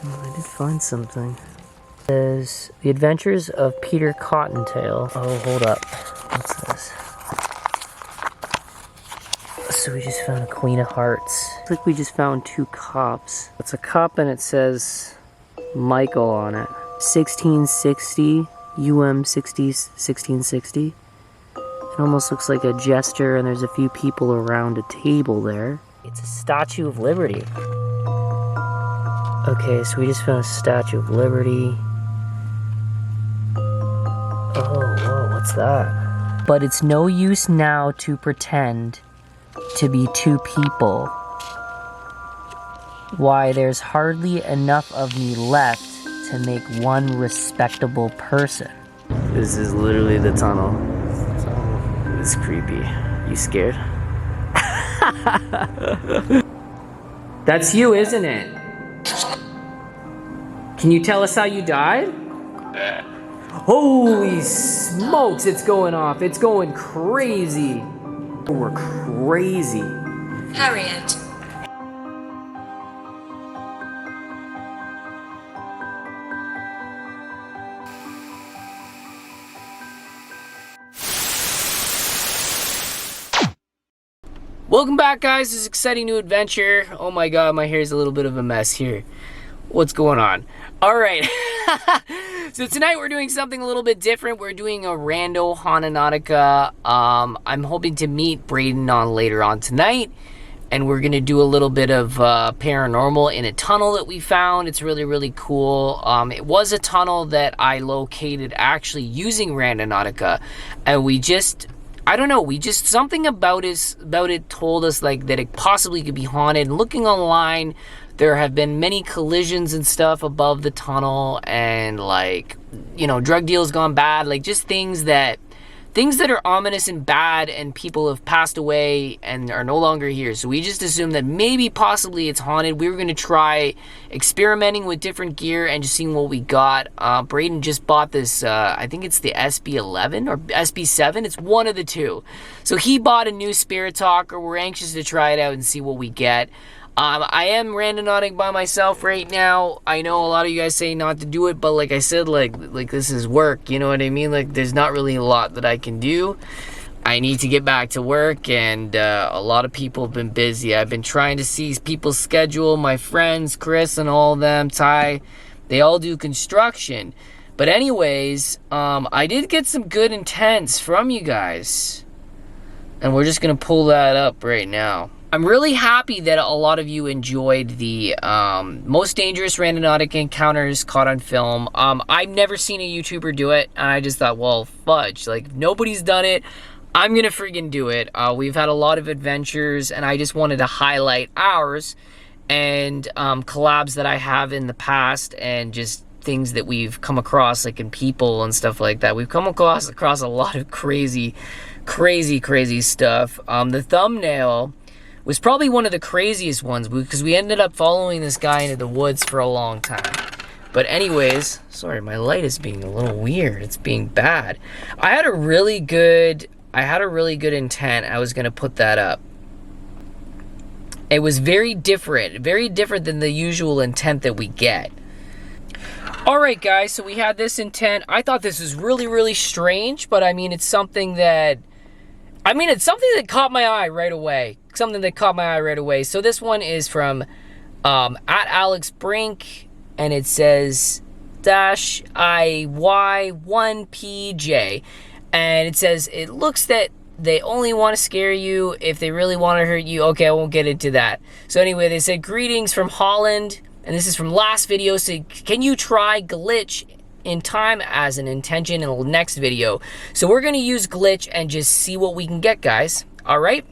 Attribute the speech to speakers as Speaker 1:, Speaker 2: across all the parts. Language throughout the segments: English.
Speaker 1: I did find something. It says, The Adventures of Peter Cottontail. Oh, hold up. What's this? So we just found a Queen of Hearts. Looks like we just found 2 cups. It's a cup and it says Michael on it. 1660, UM 60s, 1660. It almost looks like a jester, and there's a few people around a table there. It's a Statue of Liberty. Okay, so we just found a Statue of Liberty. Oh, whoa, what's that? But it's no use now to pretend to be 2 people. Why, there's hardly enough of me left to make one respectable person. This is literally the tunnel. It's creepy. You scared? That's you, isn't it? Can you tell us how you died? Holy smokes, it's going off. It's going crazy. We're crazy.
Speaker 2: Harriet.
Speaker 1: Welcome back, guys. This is exciting new adventure. Oh my god, my hair is a little bit of a mess here. What's going on? Alright. So tonight we're doing something a little bit different. We're doing a Randonautica. I'm hoping to meet Braden on later on tonight. And we're going to do a little bit of paranormal in a tunnel that we found. It's really, really cool. It was a tunnel that I located actually using Randonautica. And we just... I don't know, something about it told us like that it possibly could be haunted. Looking online, there have been many collisions and stuff above the tunnel, and like, you know, drug deals gone bad, like just things that are ominous and bad, and people have passed away and are no longer here. So we just assumed that maybe possibly it's haunted. We were going to try experimenting with different gear and just seeing what we got. Braden just bought this, I think it's the SB11 or SB7. It's one of the two. So he bought a new Spirit Talker. We're anxious to try it out and see what we get. I am randonauting by myself right now. I know a lot of you guys say not to do it, but like I said, like this is work, you know what I mean? Like there's not really a lot that I can do. I need to get back to work, and a lot of people have been busy. I've been trying to see people's schedule. My friends, Chris and all of them, Ty, they all do construction. But anyways, I did get some good intents from you guys, and we're just gonna pull that up right now. I'm really happy that a lot of you enjoyed the most dangerous Randonautica encounters caught on film. I've never seen a YouTuber do it, and I just thought, well, fudge. Like, nobody's done it. I'm gonna friggin' do it. We've had a lot of adventures, and I just wanted to highlight ours and collabs that I have in the past, and just things that we've come across, like in people and stuff like that. We've come across a lot of crazy stuff. The thumbnail was probably one of the craziest ones, because we ended up following this guy into the woods for a long time. But anyways, sorry, my light is being a little weird. It's being bad. I had a really good intent. I was gonna put that up. It was very different than the usual intent that we get. All right, guys, so we had this intent. I thought this was really, really strange, but I mean, it's something that caught my eye right away. So this one is from at Alex Brink, and it says -IY1PJ, and it says, it looks that they only want to scare you if they really want to hurt you. Okay, I won't get into that. So anyway, they said, greetings from Holland, and this is from last video. So can you try glitch in time as an intention in the next video? So we're gonna use glitch and just see what we can get, guys. All right,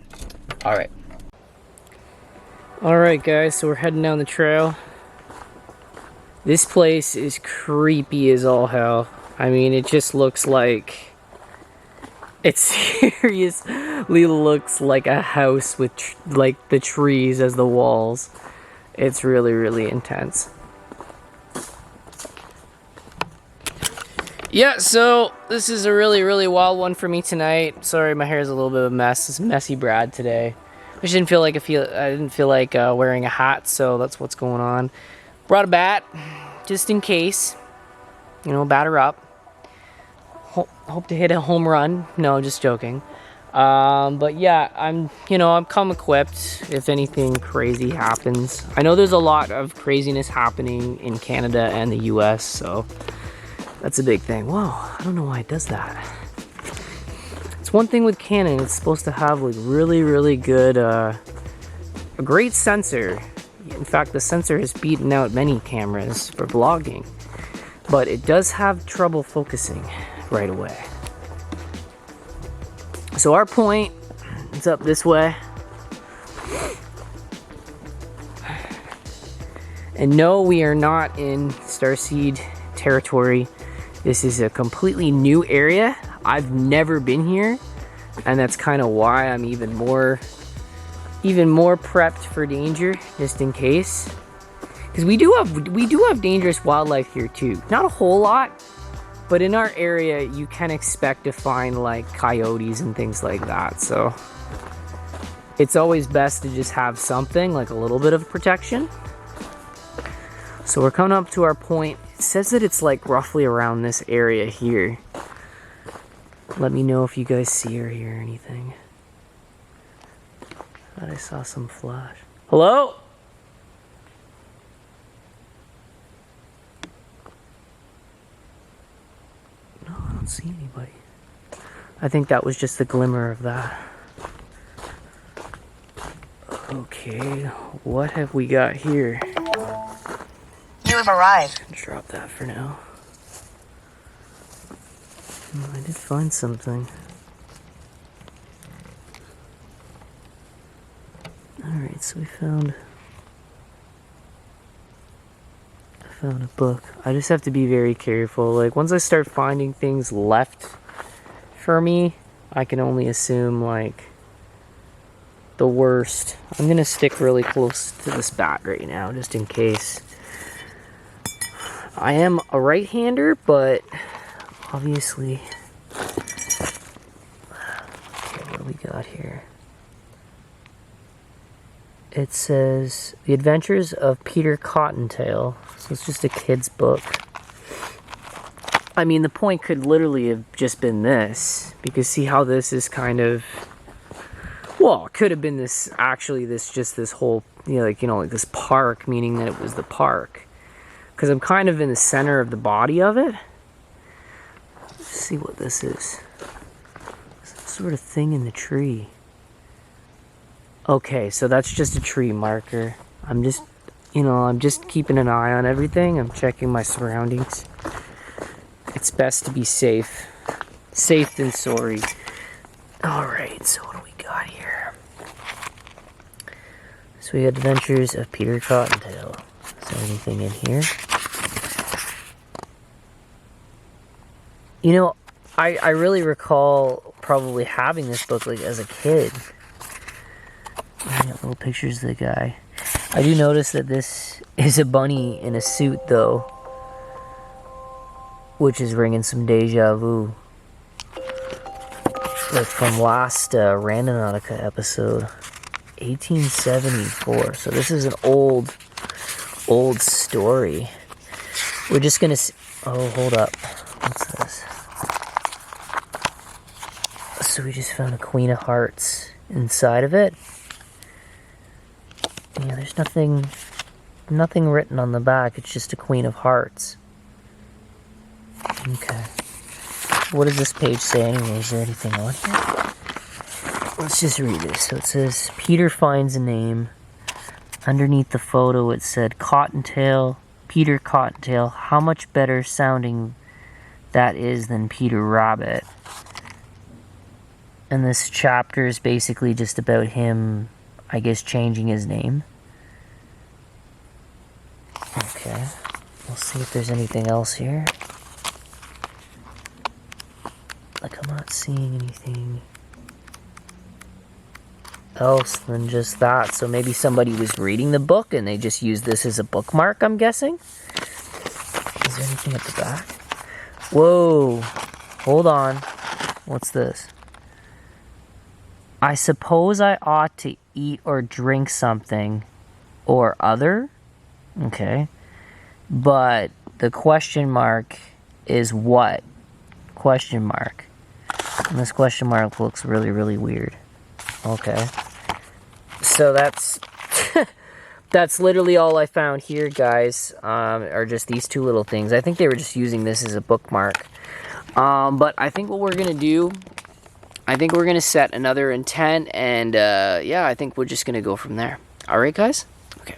Speaker 1: guys, so we're heading down the trail. This place is creepy as all hell. I mean, it just looks like, it seriously looks like a house with like the trees as the walls. It's really, really intense. Yeah, so this is a really, really wild one for me tonight. Sorry, my hair is a little bit of a mess. It's messy Brad today. I didn't feel like wearing a hat, so that's what's going on. Brought a bat, just in case. You know, batter up. Hope to hit a home run. No, just joking. But yeah, I'm come equipped if anything crazy happens. I know there's a lot of craziness happening in Canada and the US, so that's a big thing. Whoa, I don't know why it does that. It's one thing with Canon, it's supposed to have like really, really good, a great sensor. In fact, the sensor has beaten out many cameras for vlogging, but it does have trouble focusing right away. So our point is up this way. And no, we are not in Starseed territory. This is a completely new area. I've never been here, and that's kind of why I'm even more prepped for danger, just in case. Because we do have dangerous wildlife here too. Not a whole lot, but in our area, you can expect to find like coyotes and things like that. So it's always best to just have something, like a little bit of protection. So we're coming up to our point. It says that it's like roughly around this area here. Let me know if you guys see or hear anything. Thought I saw some flash. Hello? No, I don't see anybody. I think that was just the glimmer of that. Okay, what have we got here?
Speaker 2: You have arrived.
Speaker 1: Drop that for now. Oh, I did find something. Alright, so I found a book. I just have to be very careful. Like, once I start finding things left for me, I can only assume, like, the worst. I'm gonna stick really close to this bat right now, just in case. I am a right-hander, but obviously... Okay, what do we got here? It says, The Adventures of Peter Cottontail. So it's just a kid's book. I mean, the point could literally have just been this. Because see how this is kind of... Well, it could have been this, actually, this whole, like this park, meaning that it was the park. Because I'm kind of in the center of the body of it. Let's see what this is. Some sort of thing in the tree. Okay, so that's just a tree marker. I'm just keeping an eye on everything. I'm checking my surroundings. It's best to be safe. Safe than sorry. Alright, so what do we got here? So we got Adventures of Peter Cottontail. Is there anything in here? I really recall probably having this book like as a kid. I got little pictures of the guy. I do notice that this is a bunny in a suit, though, which is ringing some deja vu. Like from last Randonautica episode, 1874. So this is an old story. We're just gonna see. Oh, hold up. What's this? So we just found a Queen of Hearts inside of it. Yeah, there's nothing written on the back. It's just a Queen of Hearts. Okay. What does this page say anyway? Is there anything on here? Let's just read this. So it says, Peter finds a name. Underneath the photo it said, Cottontail, Peter Cottontail. How much better sounding that is than Peter Rabbit. And this chapter is basically just about him, I guess, changing his name. Okay. We'll see if there's anything else here. Like, I'm not seeing anything else than just that. So maybe somebody was reading the book and they just used this as a bookmark, I'm guessing. Is there anything at the back? Whoa. Hold on. What's this? I suppose I ought to eat or drink something or other. Okay. but the question mark is what? Question mark. And this question mark looks really, really weird. Okay. So that's that's literally all I found here, guys. Are just these two little things. I think they were just using this as a bookmark. But I think what we're gonna do, I think we're gonna set another intent, and yeah, I think we're just gonna go from there. All right, guys. Okay.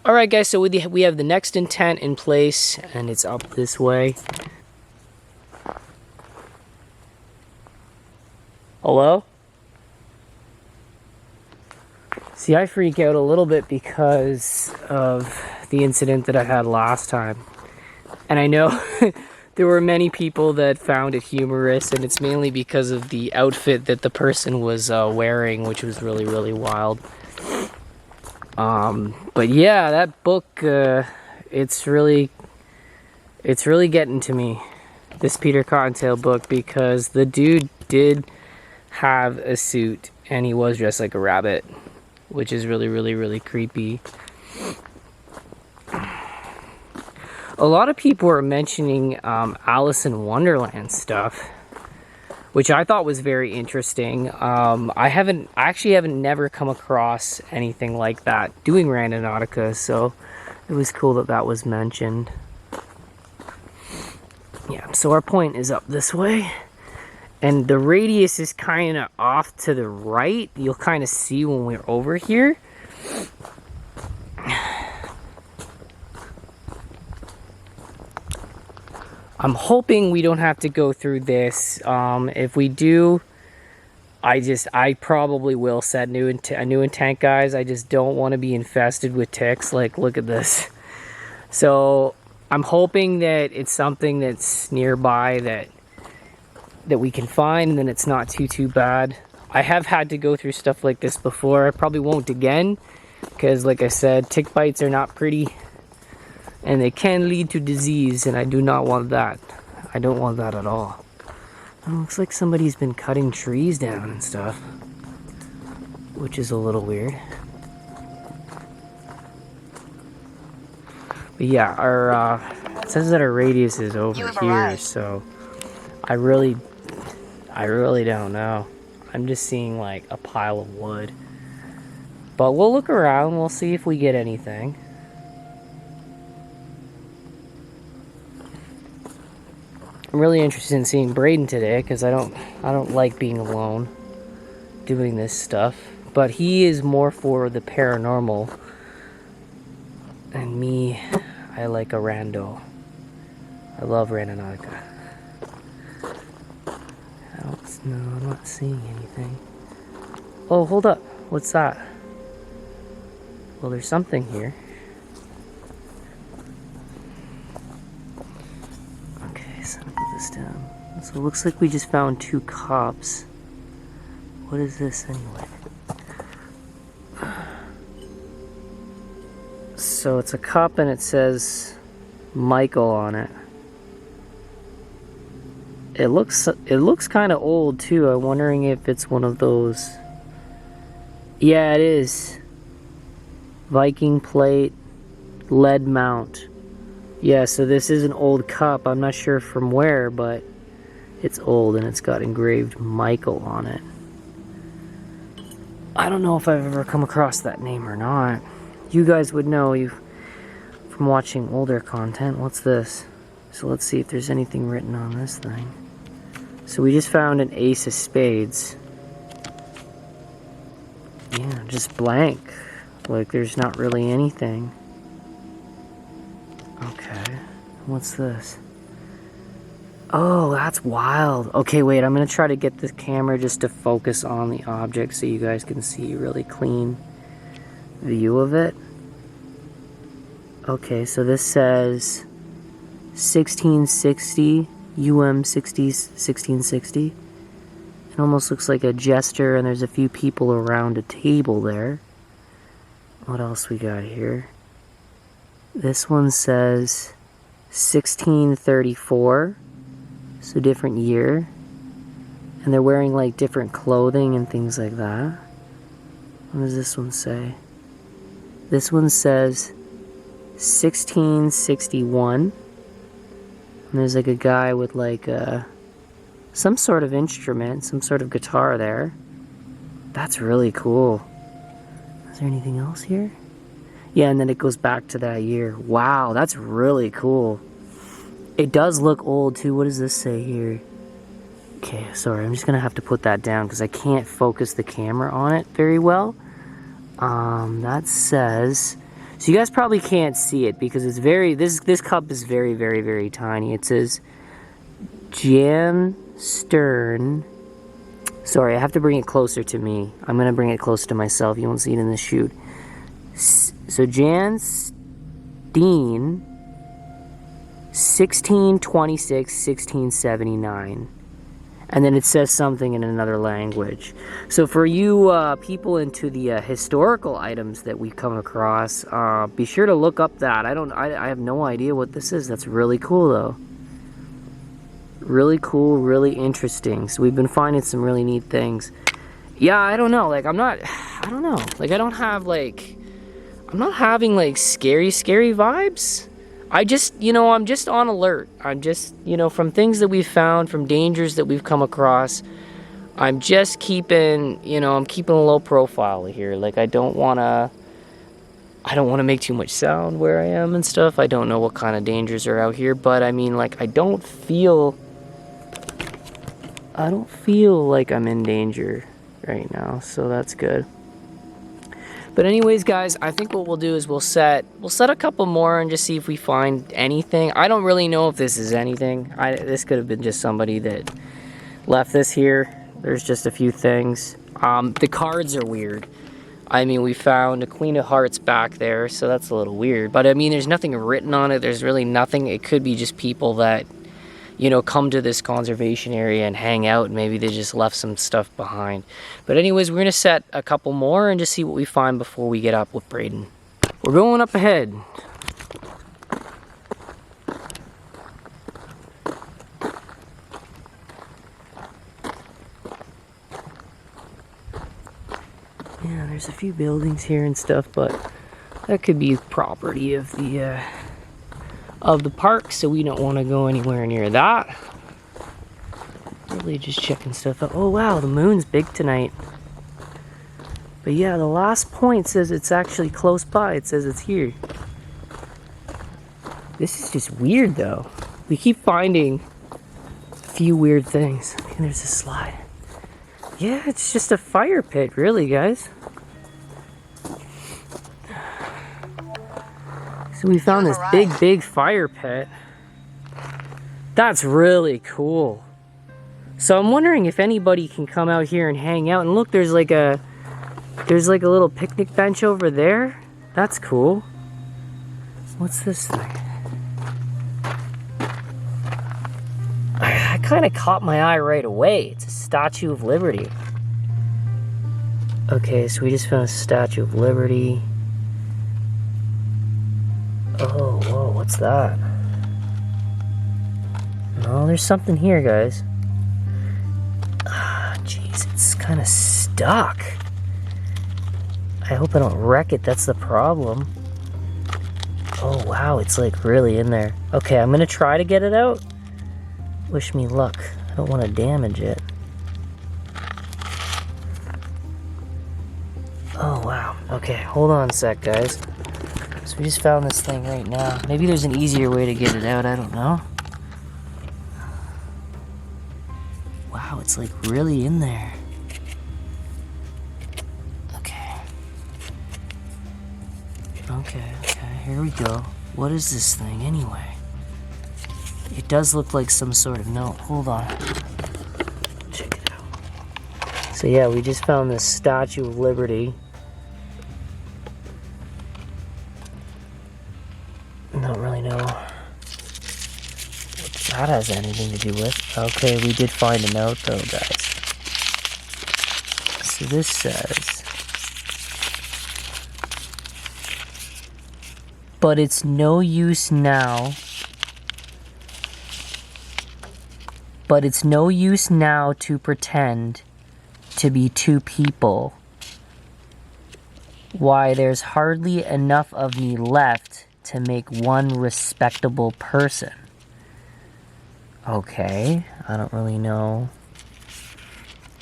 Speaker 1: All right, guys. So we have the next intent in place, and it's up this way. Hello? See, I freak out a little bit because of the incident that I had last time. And I know there were many people that found it humorous, and it's mainly because of the outfit that the person was wearing, which was really, really wild. But yeah, that book, it's really getting to me, this Peter Cottontail book, because the dude did have a suit, and he was dressed like a rabbit, which is really, really, really creepy. A lot of people are mentioning Alice in Wonderland stuff, which I thought was very interesting. I actually haven't never come across anything like that doing Randonautica, so it was cool that that was mentioned. Yeah, so our point is up this way. And the radius is kind of off to the right. You'll kind of see when we're over here. I'm hoping we don't have to go through this. If we do, I probably will set a new intent, guys. I just don't want to be infested with ticks. Like, look at this. So I'm hoping that it's something that's nearby that we can find, and then it's not too bad. I have had to go through stuff like this before. I probably won't again, because like I said, tick bites are not pretty, and they can lead to disease, and I do not want that. I don't want that at all. It looks like somebody's been cutting trees down and stuff, which is a little weird. But yeah, it says that our radius is over here, so I really don't know. I'm just seeing like a pile of wood. But we'll look around, we'll see if we get anything. I'm really interested in seeing Braden today, because I don't like being alone doing this stuff. But he is more for the paranormal. And me, I like a rando. I love Randonautica. No, I'm not seeing anything. Oh, hold up. What's that? Well, there's something here. Okay, so I'll put this down. So it looks like we just found 2 cops. What is this anyway? So it's a cup, and it says Michael on it. It looks kind of old too. I'm wondering if it's one of those. Yeah, it is. Viking plate, lead mount. Yeah, so this is an old cup. I'm not sure from where, but it's old, and it's got engraved Michael on it. I don't know if I've ever come across that name or not. You guys would know from watching older content. What's this? So let's see if there's anything written on this thing. So we just found an ace of spades. Yeah, just blank. Like there's not really anything. Okay, what's this? Oh, that's wild. Okay, wait, I'm gonna try to get the camera just to focus on the object so you guys can see a really clean view of it. Okay, so this says 1660 1660. It almost looks like a jester, and there's a few people around a table there. What else we got here? This one says 1634, so different year. And they're wearing like different clothing and things like that. What does this one say? This one says 1661. And there's like a guy with like some sort of instrument, some sort of guitar there. That's really cool. Is there anything else here? Yeah, and then it goes back to that year. Wow, that's really cool. It does look old too. What does this say here? Okay, sorry, I'm just gonna have to put that down because I can't focus the camera on it very well. That says, so you guys probably can't see it because it's very, this cup is very, very, very tiny. It says Jan Stern. Sorry, I have to bring it closer to me. I'm gonna bring it closer to myself. You won't see it in the shoot. So Jan Steen, 1626, 1679. And then it says something in another language. So for you people into the historical items that we come across, be sure to look up that. I have no idea what this is. That's really cool though. Really cool, really interesting. So we've been finding some really neat things. Yeah, I don't know. Like I don't know. Like I'm not having like scary vibes. I'm just on alert. I'm just, from things that we've found, from dangers that we've come across, I'm just keeping, I'm keeping a low profile here. Like I don't want to make too much sound where I am and stuff. I don't know what kind of dangers are out here, but I mean, like I don't feel like I'm in danger right now, so that's good. But anyways, guys, I think what we'll do is we'll set a couple more and just see if we find anything. I don't really know if this is anything. This could have been just somebody that left this here. There's just a few things. The cards are weird. I mean, we found a Queen of Hearts back there, so that's a little weird. But I mean, there's nothing written on it. There's really nothing. It could be just people that, come to this conservation area and hang out, and maybe they just left some stuff behind. But anyways, we're gonna set a couple more and just see what we find before we get up with Braden. We're going up ahead. Yeah, there's a few buildings here and stuff, but that could be property of the park, so we don't want to go anywhere near that. Really just checking stuff out. Oh wow, the moon's big tonight. But yeah, the last point says it's actually close by. It says it's here. This is just weird though. We keep finding a few weird things. And there's a slide. Yeah, it's just a fire pit, really, guys. So we found this big fire pit. That's really cool. So I'm wondering if anybody can come out here and hang out. And look, there's like a little picnic bench over there. That's cool. What's this thing? I kind of caught my eye right away. It's a Statue of Liberty. Okay, so we just found a Statue of Liberty. Oh, whoa, what's that? No, there's something here, guys. Ah, jeez, it's kind of stuck. I hope I don't wreck it, that's the problem. Oh, wow, it's like really in there. Okay, I'm gonna try to get it out. Wish me luck. I don't want to damage it. Oh, wow. Okay, hold on a sec, guys. So we just found this thing right now. Maybe there's an easier way to get it out, I don't know. Wow, it's like really in there. Okay, here we go. What is this thing anyway? It does look like some sort of note. Hold on. Check it out. So yeah, we just found this Statue of Liberty. Don't really know what that has anything to do with. Okay, we did find a note though, guys. So this says, but it's no use now. But it's no use now to pretend to be two people. Why, there's hardly enough of me left to make one respectable person. Okay, I don't really know.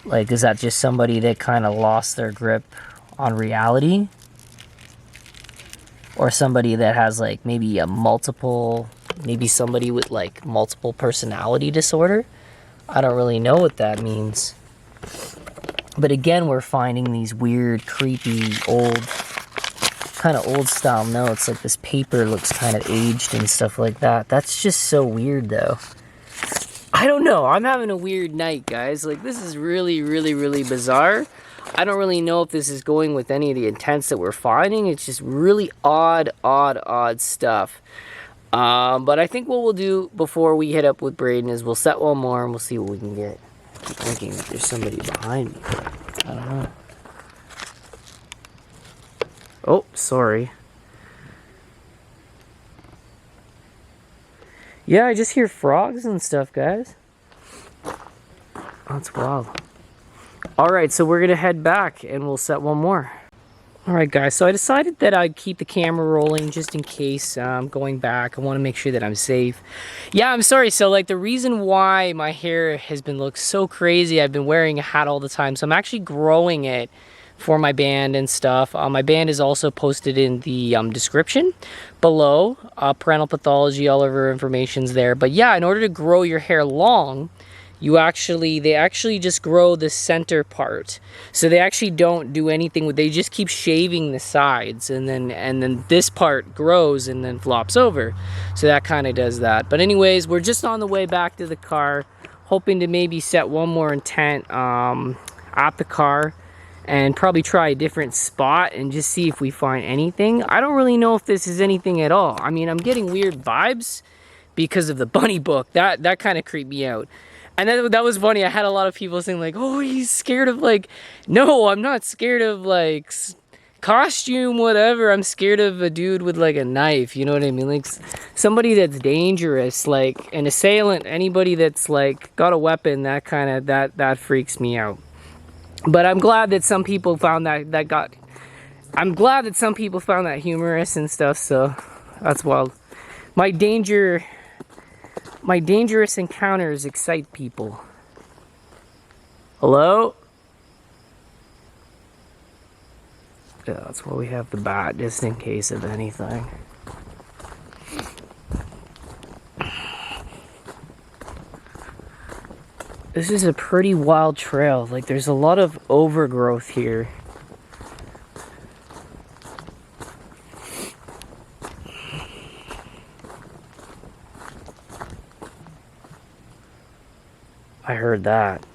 Speaker 1: Like, is that just somebody that kind of lost their grip on reality? Or somebody that has, like, maybe maybe somebody with, like, multiple personality disorder? I don't really know what that means. But again, we're finding these weird, creepy, kind of old style notes. Like, this paper looks kind of aged and stuff like that. That's just so weird, though. I don't know. I'm having a weird night, guys. Like, this is really, really, really bizarre. I don't really know if this is going with any of the intents that we're finding. It's just really odd stuff. But I think what we'll do before we hit up with Braden is we'll set one more and we'll see what we can get. I keep thinking that there's somebody behind me. I don't know. Oh, sorry. Yeah, I just hear frogs and stuff, guys. That's wild. Alright, so we're going to head back and we'll set one more. Alright, guys, so I decided that I'd keep the camera rolling just in case I'm going back. I want to make sure that I'm safe. Yeah, I'm sorry. So, like, the reason why my hair has been looked so crazy, I've been wearing a hat all the time. So I'm actually growing it for my band and stuff. My band is also posted in the description below. Parental pathology, all of our information's there. But yeah, in order to grow your hair long, they actually just grow the center part. So they actually don't do anything with, they just keep shaving the sides, and then this part grows and then flops over. So that kind of does that. But anyways, we're just on the way back to the car, hoping to maybe set one more intent at the car and probably try a different spot and just see if we find anything. I don't really know if this is anything at all. I mean, I'm getting weird vibes because of the bunny book. That kind of creeped me out. And that was funny. I had a lot of people saying, like, oh, he's scared of, like, no, I'm not scared of, like, costume, whatever. I'm scared of a dude with, like, a knife. You know what I mean? Like, somebody that's dangerous, like, an assailant, anybody that's, like, got a weapon, that kind of, that freaks me out. But I'm glad that some people found I'm glad that some people found that humorous and stuff, so that's wild. My dangerous encounters excite people. Hello? Yeah, that's why we have the bat, just in case of anything. This is a pretty wild trail. Like, there's a lot of overgrowth here. I heard that.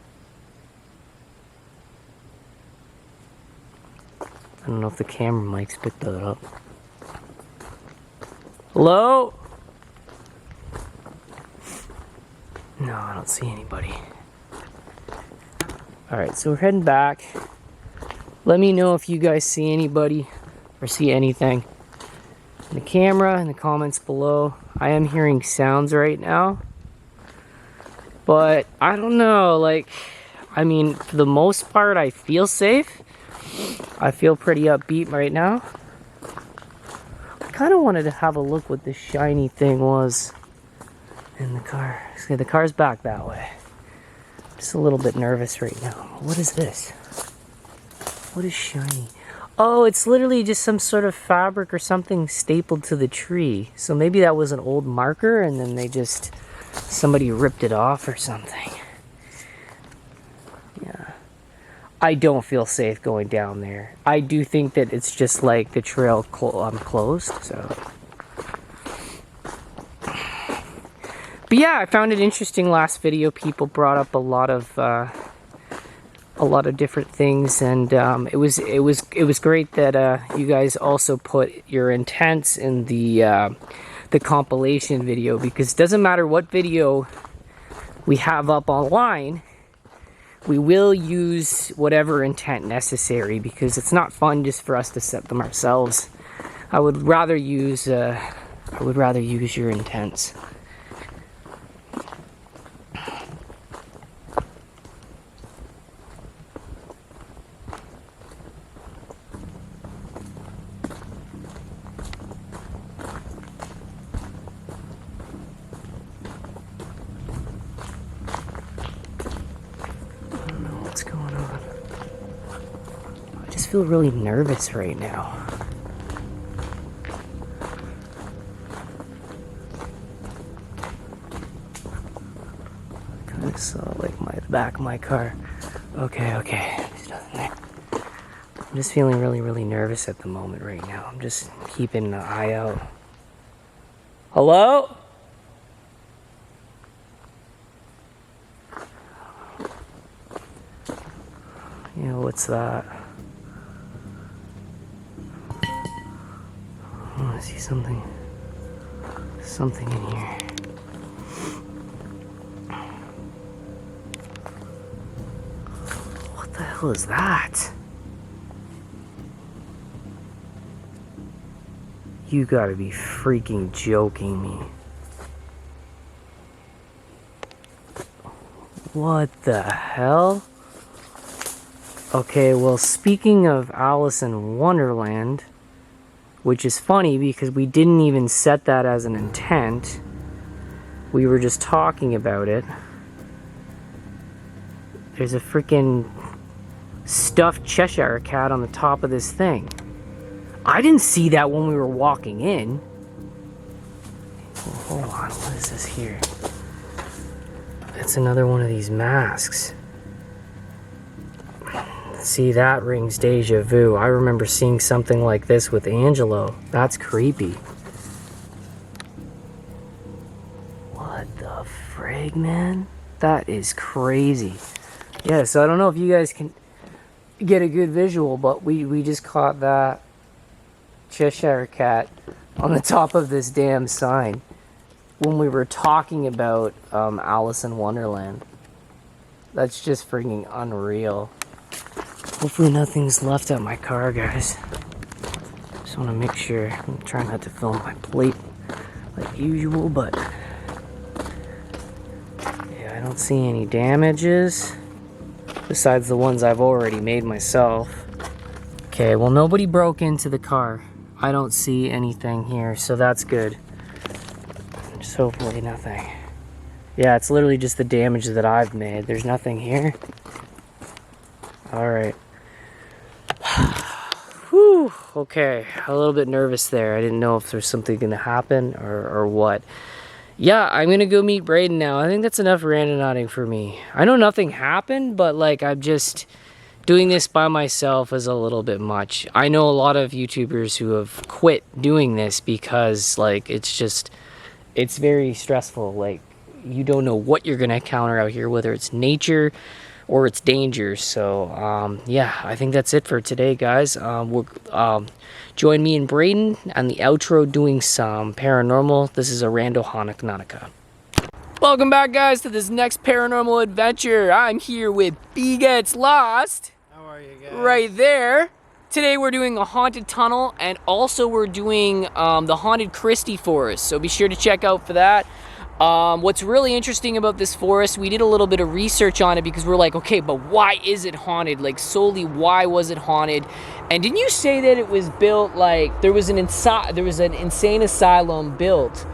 Speaker 1: I don't know if the camera mics picked that up. Hello? No, I don't see anybody. Alright, so we're heading back. Let me know if you guys see anybody or see anything. In the camera, in the comments below. I am hearing sounds right now. But I don't know, like, I mean, for the most part, I feel safe. I feel pretty upbeat right now. I kind of wanted to have a look what this shiny thing was in the car. Okay, the car's back that way. Just a little bit nervous right now. What is this? What is shiny? Oh, it's literally just some sort of fabric or something stapled to the tree. So maybe that was an old marker and then somebody ripped it off or something. Yeah. I don't feel safe going down there. I do think that it's just like the trail closed, so. But yeah, I found it interesting. Last video, people brought up a lot of different things, and it was great that you guys also put your intents in the compilation video, because it doesn't matter what video we have up online, we will use whatever intent necessary, because it's not fun just for us to set them ourselves. I would rather use your intents. just feel really nervous right now. I kind of saw like the back of my car. Okay, there's nothing there. I'm just feeling really, really nervous at the moment right now. I'm just keeping an eye out. Hello? Yeah, what's that? Oh, I see something in here. What the hell is that? You gotta be freaking joking me. What the hell? Okay, well, speaking of Alice in Wonderland, which is funny because we didn't even set that as an intent. We were just talking about it. There's a freaking stuffed Cheshire Cat on the top of this thing. I didn't see that when we were walking in. Oh, hold on, what is this here? It's another one of these masks. See, that rings deja vu. I remember seeing something like this with Angelo. That's creepy. What the frig, man? That is crazy. Yeah, so I don't know if you guys can get a good visual, but we just caught that Cheshire Cat on the top of this damn sign when we were talking about Alice in Wonderland. That's just freaking unreal. Hopefully nothing's left at my car, guys. Just want to make sure. I'm trying not to film my plate like usual, but yeah, I don't see any damages besides the ones I've already made myself. Okay, well, nobody broke into the car. I don't see anything here, so that's good. Just hopefully nothing. Yeah, it's literally just the damage that I've made. There's nothing here. All right. Whew, okay, a little bit nervous there. I didn't know if there's something gonna happen or what. Yeah, I'm gonna go meet Braden now. I think that's enough randonauting for me. I know nothing happened, but like I'm just doing this by myself is a little bit much. I know a lot of YouTubers who have quit doing this because like it's very stressful. Like you don't know what you're gonna encounter out here, whether it's nature or it's danger. So yeah, I think that's it for today, guys. Join me and Braden on the outro doing some paranormal. This is a Randonautica. Welcome back, guys, to this next paranormal adventure. I'm here with B Gets Lost.
Speaker 3: How are you guys?
Speaker 1: Right there. Today we're doing a haunted tunnel, and also we're doing the haunted Christie Forest. So be sure to check out for that. What's really interesting about this forest, we did a little bit of research on it because we're like, okay, but why is it haunted? Like, solely, why was it haunted? And didn't you say that it was built like there was an insane asylum built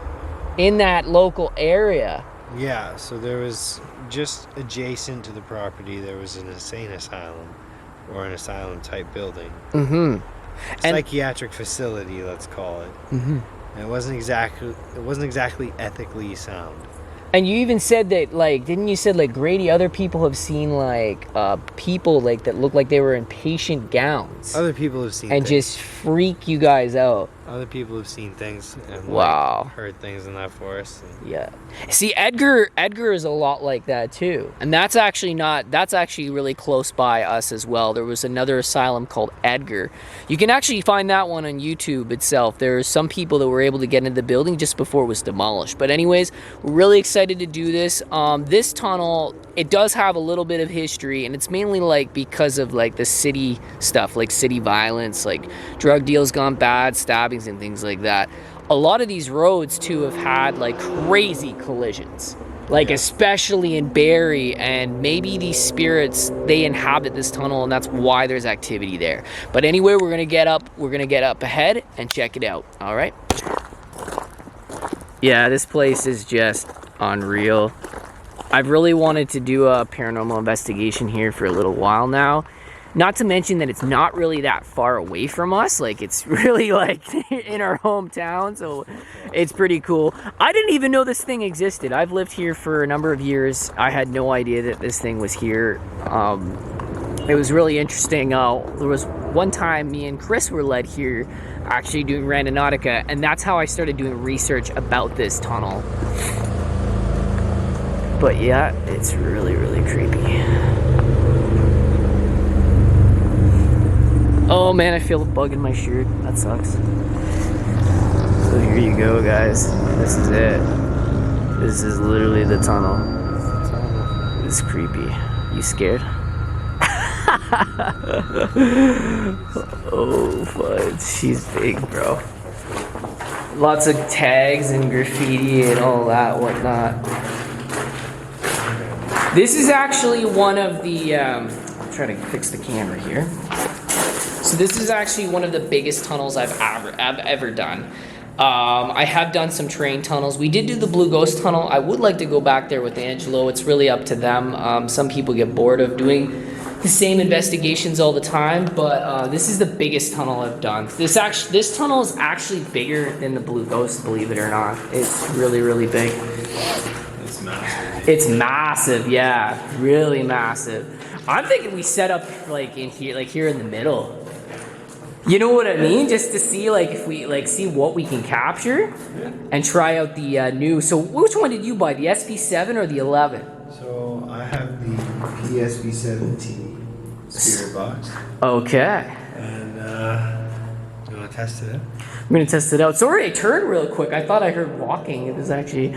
Speaker 1: in that local area?
Speaker 3: Yeah, so there was just adjacent to the property, there was an insane asylum or an asylum type building.
Speaker 1: Mm-hmm.
Speaker 3: Psychiatric facility, let's call it.
Speaker 1: Mm-hmm.
Speaker 3: And it wasn't exactly ethically sound.
Speaker 1: And you even said that, like, didn't you said like Grady, other people have seen like people like that look like they were in patient gowns.
Speaker 3: Other people have seen
Speaker 1: and
Speaker 3: things.
Speaker 1: just freak you guys out.
Speaker 3: Other people have seen things and
Speaker 1: wow,
Speaker 3: like, heard things in that forest.
Speaker 1: Yeah. See, Edgar is a lot like that too. And that's actually really close by us as well. There was another asylum called Edgar. You can actually find that one on YouTube itself. There's some people that were able to get into the building just before it was demolished. But anyways, we're really excited to do this. This tunnel, it does have a little bit of history, and it's mainly like because of like the city stuff, like city violence, like drug deals gone bad, stabbings and things like that. A lot of these roads too have had like crazy collisions, like especially in Barrie, and maybe these spirits, they inhabit this tunnel, and that's why there's activity there. But anyway, we're gonna get up ahead and check it out. All right. Yeah, this place is just unreal. I've really wanted to do a paranormal investigation here for a little while now, Not to mention that it's not really that far away from us. Like, it's really like in our hometown, so it's pretty cool. I didn't even know this thing existed. I've lived here for a number of years. I had no idea that this thing was here. It was really interesting. There was one time me and Chris were led here actually doing Randonautica, and that's how I started doing research about this tunnel. But yeah, it's really, really creepy. Oh man, I feel a bug in my shirt. That sucks. So here you go, guys. This is it. This is literally the tunnel. It's creepy. You scared? Oh, fudge. She's big, bro. Lots of tags and graffiti and all that, whatnot. This is actually one of the, I'm trying to fix the camera here. So this is actually one of the biggest tunnels I've ever done. I have done some train tunnels. We did do the Blue Ghost Tunnel. I would like to go back there with Angelo. It's really up to them. Some people get bored of doing the same investigations all the time, but this is the biggest tunnel I've done. This tunnel is actually bigger than the Blue Ghost, believe it or not. It's really, really big.
Speaker 3: It's massive.
Speaker 1: It's massive, yeah, really massive. I'm thinking we set up like in here, like here in the middle. You know what I mean? Just to see like if we like see what we can capture, and try out the new. So which one did you buy? The SP7 or the 11?
Speaker 3: So I have the PSV17 spirit box.
Speaker 1: Okay.
Speaker 3: And you want to test it out?
Speaker 1: I'm gonna test it out. Sorry, I turned real quick. I thought I heard walking. It was actually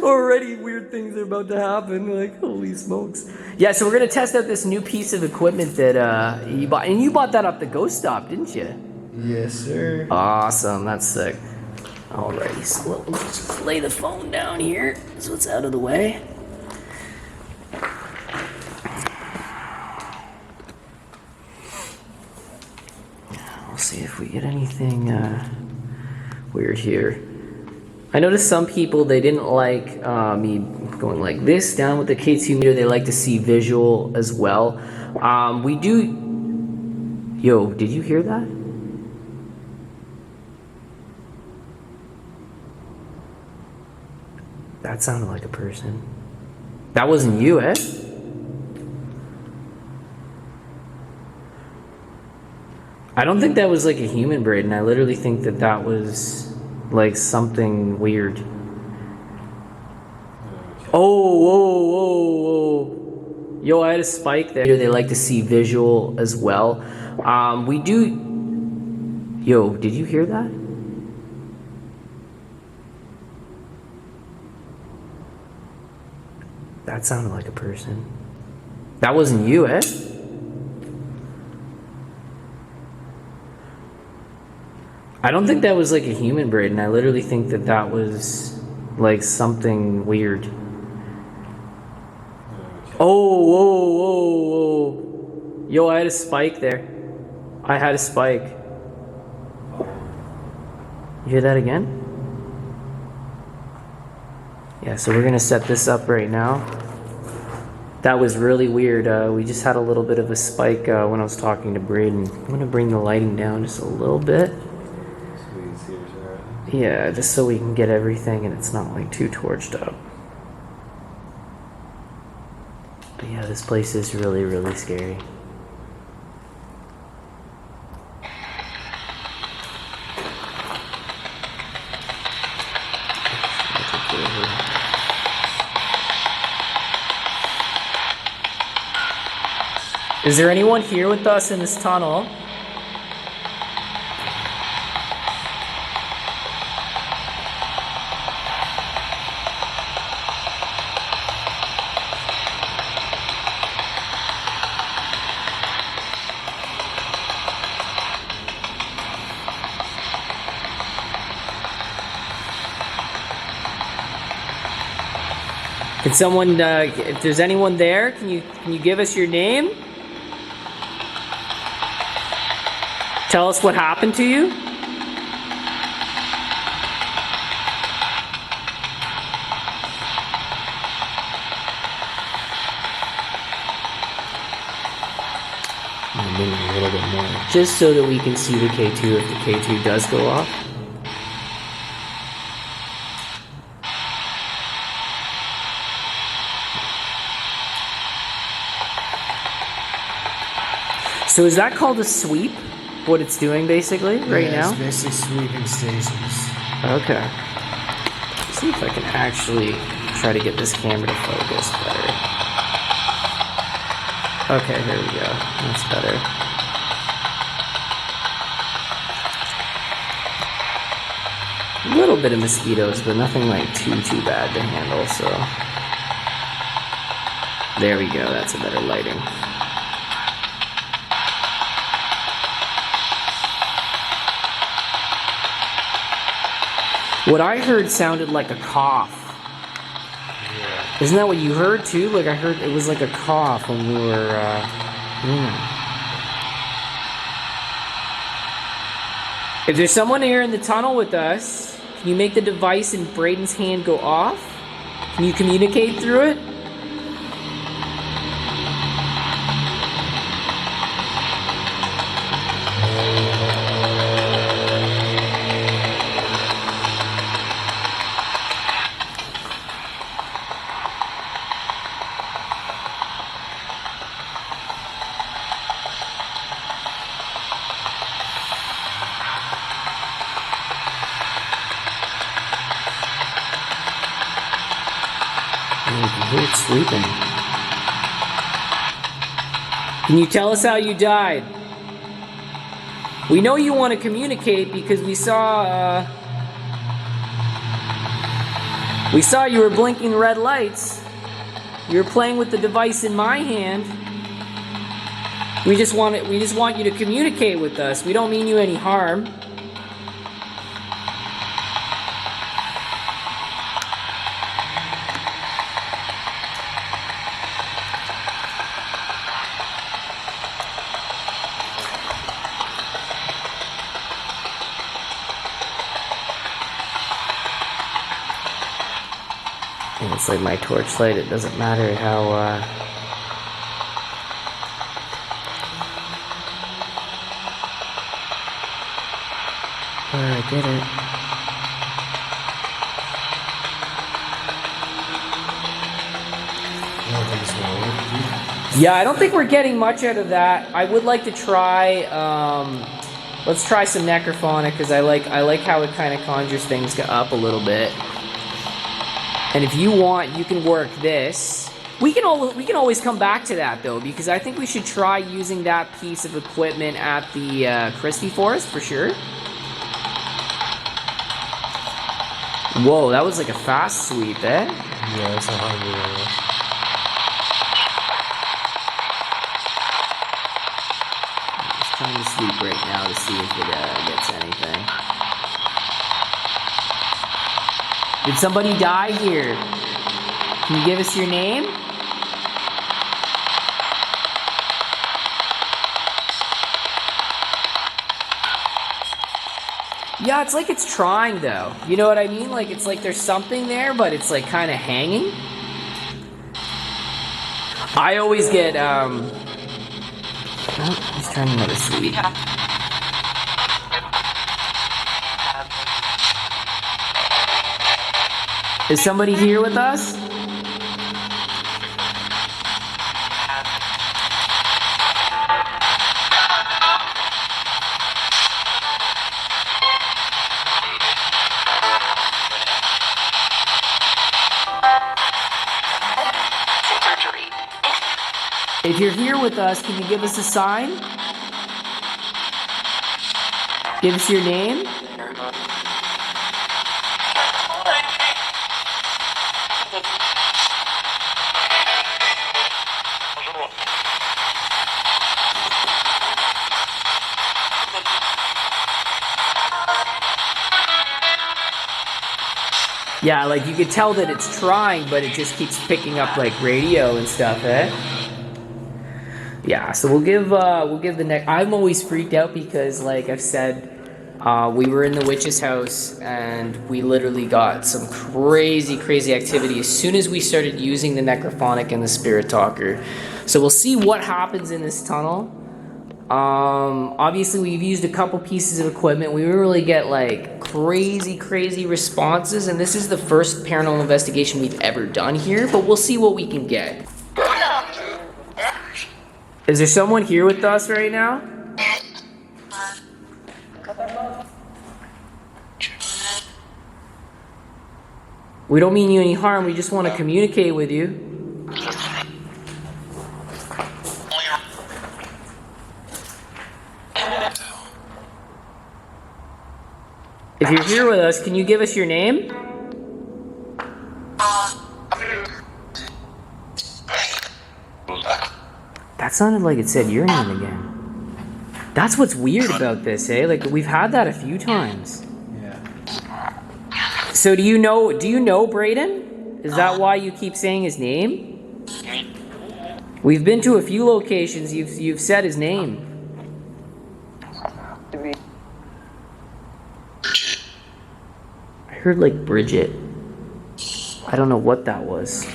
Speaker 1: already weird things are about to happen. Like, holy smokes. Yeah, so we're gonna test out this new piece of equipment that you bought. And you bought that off the Ghost Stop, didn't you?
Speaker 3: Yes, sir.
Speaker 1: Awesome, that's sick. Alrighty, so let's just lay the phone down here so it's out of the way. We'll see if we get anything weird here. I noticed some people, they didn't like me going like this down with the K2 meter. They like to see visual as well. We do... Yo, did you hear that? That sounded like a person. That wasn't you, eh? I don't think that was like a human, Braden. I literally think that that was like something weird. Oh, whoa, whoa, whoa. Yo, I had a spike there. They like to see visual as well. We do... Yo, did you hear that? That sounded like a person. That wasn't you, eh? I don't think that was like a human, Braden. I literally think that that was like something weird. Oh, whoa, whoa, whoa. Yo, I had a spike there. I had a spike. You hear that again? Yeah, so we're gonna set this up right now. That was really weird. We just had a little bit of a spike when I was talking to Braden. I'm gonna bring the lighting down just a little bit. Yeah, just so we can get everything and it's not like too torched up. But yeah, this place is really, really scary. Is there anyone here with us in this tunnel? Can someone, if there's anyone there, can you give us your name? Tell us what happened to you. zoomed in a little bit more, just so that we can see the K2 if the K2 does go off. So is that called a sweep? What it's doing basically right now?
Speaker 3: It's basically sweeping stations.
Speaker 1: Okay. Let's see if I can actually try to get this camera to focus better. Okay, there we go. That's better. A little bit of mosquitoes, but nothing like too bad to handle, so. There we go, that's a better lighting. What I heard sounded like a cough.
Speaker 3: Yeah.
Speaker 1: Isn't that what you heard too? Like I heard it was like a cough when we were, If there's someone here in the tunnel with us, can you make the device in Braden's hand go off? Can you communicate through it? You can hear it sleeping. Can you tell us how you died? We know you want to communicate because we saw you were blinking red lights. You were playing with the device in my hand. We just want you to communicate with us. We don't mean you any harm. And it's like my torchlight, it doesn't matter how, I get it. Yeah, I don't think we're getting much out of that. I would like to try, let's try some necrophonic, because I like how it kind of conjures things up a little bit. And if you want, you can work this. We can always come back to that though, because I think we should try using that piece of equipment at the Christie Forest for sure. Whoa, that was like a fast sweep, eh?
Speaker 3: Yeah, it's 100.
Speaker 1: Just trying to sweep right now to see if it gets anything. Did somebody die here? Can you give us your name? Yeah, it's like it's trying though. You know what I mean? Like it's like there's something there, but it's like kind of hanging. I always get, oh, he's trying another sweep. Is somebody here with us? If you're here with us, can you give us a sign? Give us your name. Yeah, like you could tell that it's trying, but it just keeps picking up like radio and stuff, eh? Yeah, so we'll give the next. I'm always freaked out because, like I've said, we were in the witch's house and we literally got some crazy activity as soon as we started using the necrophonic and the spirit talker. So we'll see what happens in this tunnel. Obviously we've used a couple pieces of equipment. We didn't really get like crazy responses, and this is the first paranormal investigation we've ever done here, but we'll see what we can get. Is there someone here with us right now? We don't mean you any harm, we just want to communicate with you. If you're here with us, can you give us your name? That sounded like it said your name again. That's what's weird about this, eh? Like, we've had that a few times. Yeah. So do you know Braden? Is that why you keep saying his name? We've been to a few locations, you've said his name. I heard like Bridget. I don't know what that was.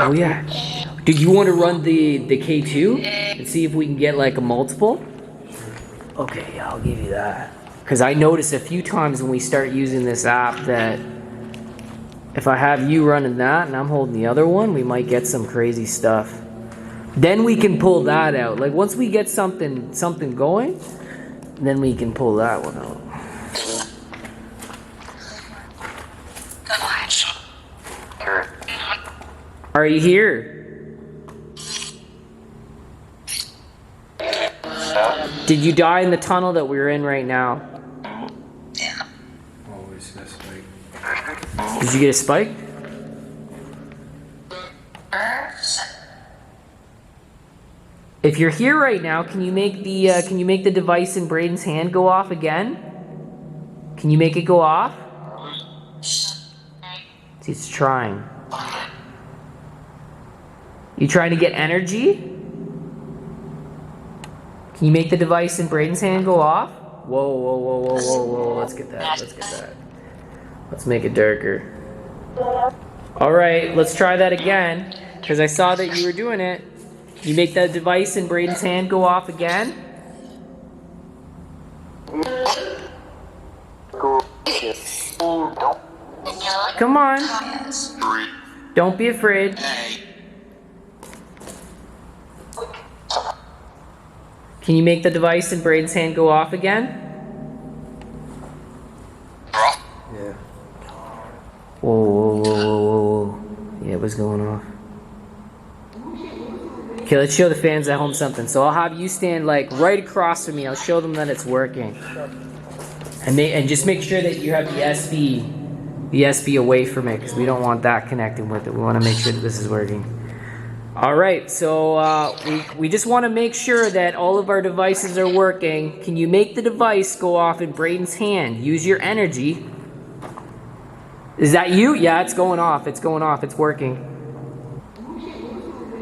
Speaker 1: Oh yeah. Did you want to run the K2 and see if we can get like a multiple? Okay, yeah, I'll give you that. Because I noticed a few times when we start using this app that if I have you running that and I'm holding the other one, we might get some crazy stuff. Then we can pull that out. Like once we get something going, then we can pull that one out. Are you here? Did you die in the tunnel that we're in right now?
Speaker 3: Always a spike.
Speaker 1: Did you get a spike? If you're here right now, can you make the device in Braden's hand go off again? Can you make it go off? See, it's trying. You trying to get energy? Can you make the device in Braden's hand go off? Whoa. Let's get that. Let's make it darker. Alright, let's try that again. Because I saw that you were doing it. You make the device in Braden's hand go off again? Come on. Don't be afraid. Can you make the device in Braden's hand go off again?
Speaker 3: Yeah.
Speaker 1: Whoa. Yeah, what's going on? Okay, let's show the fans at home something. So I'll have you stand like right across from me. I'll show them that it's working. And just make sure that you have the SB away from it, because we don't want that connecting with it. We want to make sure that this is working. All right, so we just want to make sure that all of our devices are working. Can you make the device go off in Braden's hand? Use your energy. Is that you? Yeah, it's going off. It's working.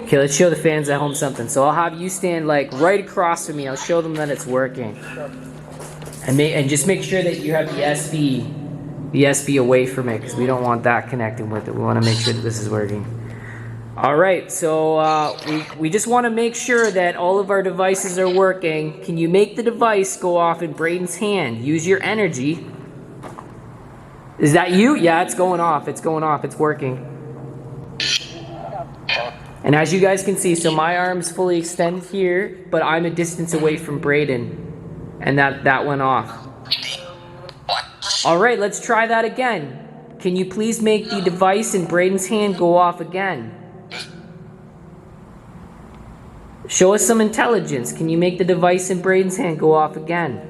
Speaker 1: Okay, let's show the fans at home something. So I'll have you stand like right across from me. I'll show them that it's working. And just make sure that you have the SB away from it, because we don't want that connecting with it. We want to make sure that this is working. All right, so we just want to make sure that all of our devices are working. Can you make the device go off in Braden's hand? Use your energy. Is that you? Yeah, it's going off. It's working. And as you guys can see, so my arm's fully extended here, but I'm a distance away from Braden. And that went off. All right, let's try that again. Can you please make the device in Braden's hand go off again? Show us some intelligence. Can you make the device in Braden's hand go off again?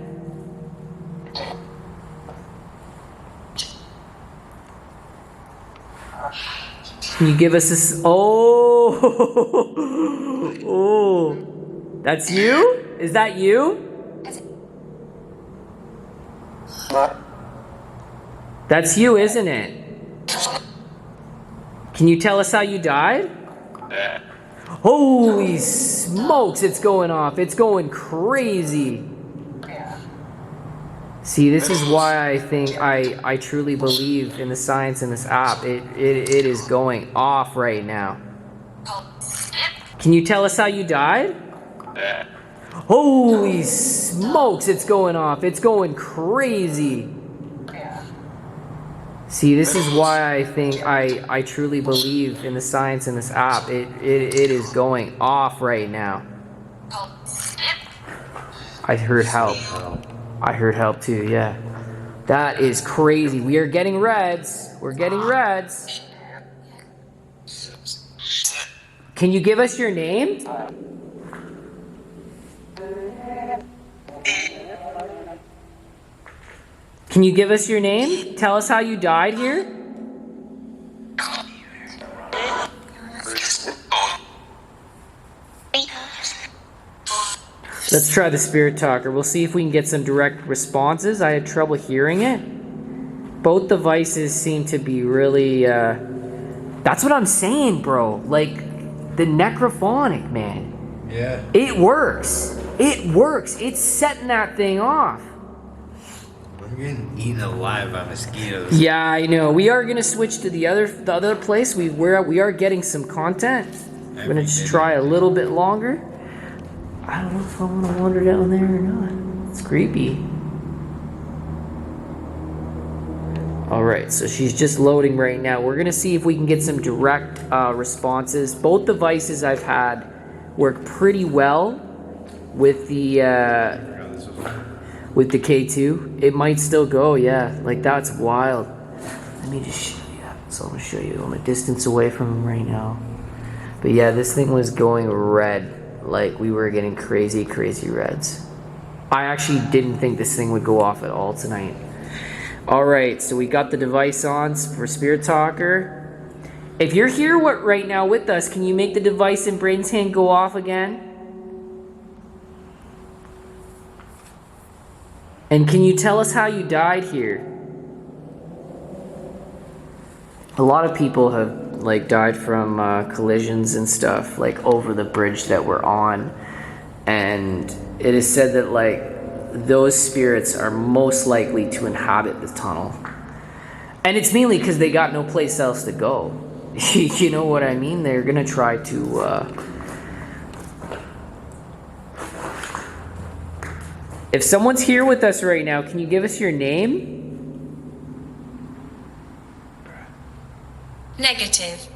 Speaker 1: Can you give us this? Oh, that's you? Is that you? That's you, isn't it? Can you tell us how you died? Holy smokes, it's going off. It's going crazy. See, this is why I think I truly believe in the science in this app. It is going off right now. Can you tell us how you died? Holy smokes, it's going off. It's going crazy. See, this is why I think I truly believe in the science in this app. It is going off right now. I heard help. I heard help too, yeah. That is crazy. We are getting reds. We're getting reds. Can you give us your name? Can you give us your name? Tell us how you died here. Let's try the spirit talker. We'll see if we can get some direct responses. I had trouble hearing it. Both devices seem to be really, that's what I'm saying, bro. Like, the necrophonic, man.
Speaker 3: Yeah.
Speaker 1: It works. It works. It's setting that thing off.
Speaker 3: I'm getting eaten alive by mosquitoes.
Speaker 1: Yeah, I know. We are gonna switch to the other place. We are getting some content. We're gonna just try a little bit longer. I don't know if I want to wander down there or not. It's creepy. All right, so she's just loading right now. We're gonna see if we can get some direct responses. Both devices I've had work pretty well with the K2. It might still go, yeah. Like, that's wild. Let me just show you. So I'm gonna show you. I'm a distance away from him right now. But yeah, this thing was going red. Like, we were getting crazy, crazy reds. I actually didn't think this thing would go off at all tonight. All right, so we got the device on for Spirit Talker. If you're here right now with us, can you make the device in Braden's hand go off again? And can you tell us how you died here? A lot of people have like died from collisions and stuff, like over the bridge that we're on, and it is said that like those spirits are most likely to inhabit the tunnel, and it's mainly because they got no place else to go. You know what I mean? They're gonna try to if someone's here with us right now, can you give us your name?
Speaker 4: Negative.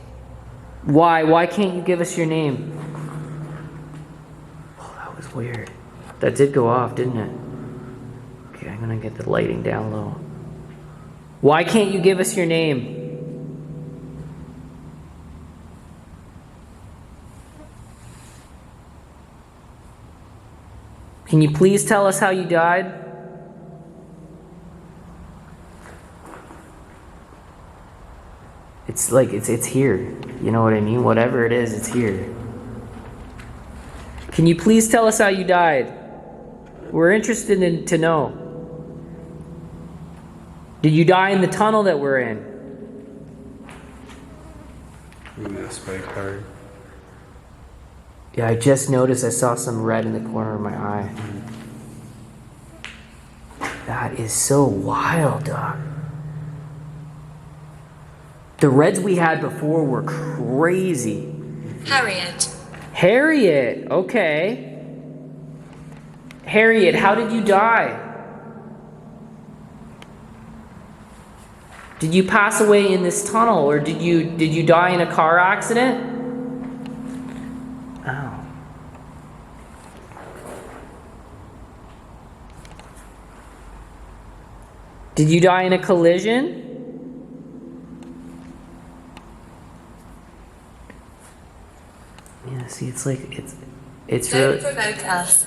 Speaker 1: Why? Why can't you give us your name? Oh, that was weird. That did go off, didn't it? Okay, I'm gonna get the lighting down low. Why can't you give us your name? Can you please tell us how you died? It's like, it's here. You know what I mean? Whatever it is, it's here. Can you please tell us how you died? We're interested to know. Did you die in the tunnel that we're in?
Speaker 3: Ooh, that spike hard.
Speaker 1: Yeah, I just noticed I saw some red in the corner of my eye. That is so wild, dog. The reds we had before were crazy.
Speaker 4: Harriet.
Speaker 1: Harriet, okay. Harriet, how did you die? Did you pass away in this tunnel, or did you die in a car accident? Oh. Did you die in a collision? Yeah, see, it's like, it's
Speaker 4: Don't
Speaker 1: really...
Speaker 4: provoke us.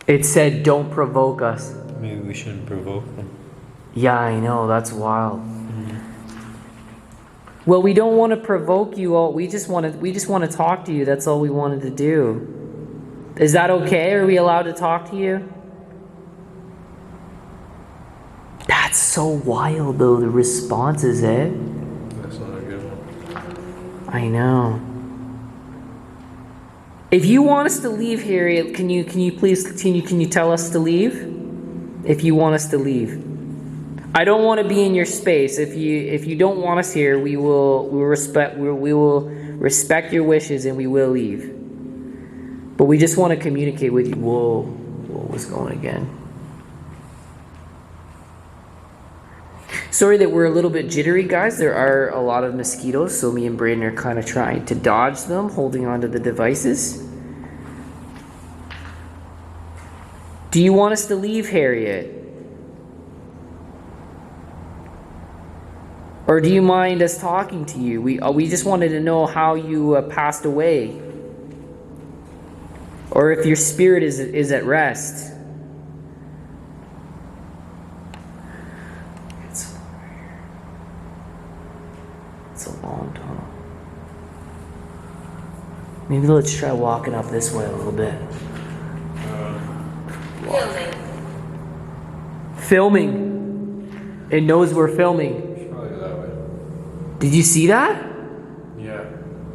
Speaker 1: It said, don't provoke us.
Speaker 3: Maybe we shouldn't provoke them.
Speaker 1: Yeah, I know, that's wild. Well, we don't want to provoke you all. We just want to talk to you. That's all we wanted to do. Is that okay? Are we allowed to talk to you? That's so wild, though, the responses, eh?
Speaker 3: That's not a good one.
Speaker 1: I know. If you want us to leave, Harriet, can you please continue? Can you tell us to leave? If you want us to leave. I don't want to be in your space. If you don't want us here, we will respect your wishes, and we will leave. But we just want to communicate with you. Whoa, what was going again? Sorry that we're a little bit jittery, guys. There are a lot of mosquitoes, so me and Braden are kind of trying to dodge them, holding onto the devices. Do you want us to leave, Harriet? Or do you mind us talking to you? We just wanted to know how you passed away. Or if your spirit is at rest. It's a long tunnel. Maybe let's try walking up this way a little bit.
Speaker 4: Filming.
Speaker 1: Filming. It knows we're filming.
Speaker 3: Probably go that way.
Speaker 1: Did you see that?
Speaker 3: Yeah.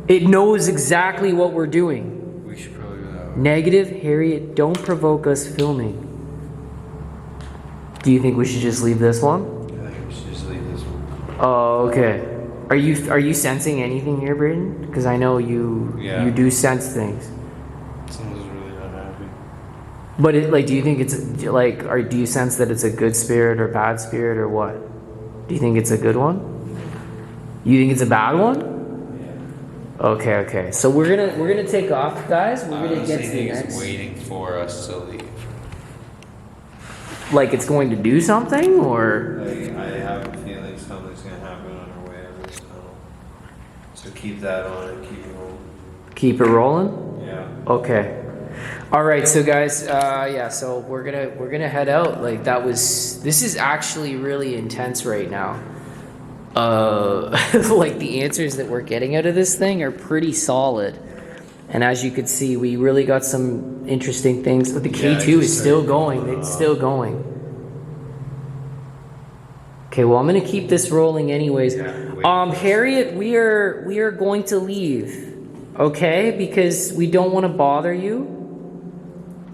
Speaker 1: It knows exactly what we're doing.
Speaker 3: We should probably go that way.
Speaker 1: Negative, Harriet, don't provoke us filming. Do you think we should just leave this one?
Speaker 3: I think we should just leave this one.
Speaker 1: Oh, okay. Are you sensing anything here, Braden? Because I know you do sense things.
Speaker 3: Someone's really not happy.
Speaker 1: But do you think it's or do you sense that it's a good spirit or bad spirit or what? Do you think it's a good one? You think it's a bad one?
Speaker 3: Yeah.
Speaker 1: Okay. So we're gonna take off, guys. We're gonna get to the next.
Speaker 3: It's waiting for us to leave.
Speaker 1: Like it's going to do something, or?
Speaker 3: Like, I have a feeling something's gonna happen on our way out of this tunnel. So keep that on and keep it rolling.
Speaker 1: Keep it rolling?
Speaker 3: Yeah.
Speaker 1: Okay. All right, so guys, so we're gonna head out. This is actually really intense right now. Like the answers that we're getting out of this thing are pretty solid. And as you could see, we really got some interesting things. But the K2 is still going. It's still going. Okay, well, I'm gonna keep this rolling anyways. Harriet, we are going to leave, okay? Because we don't want to bother you,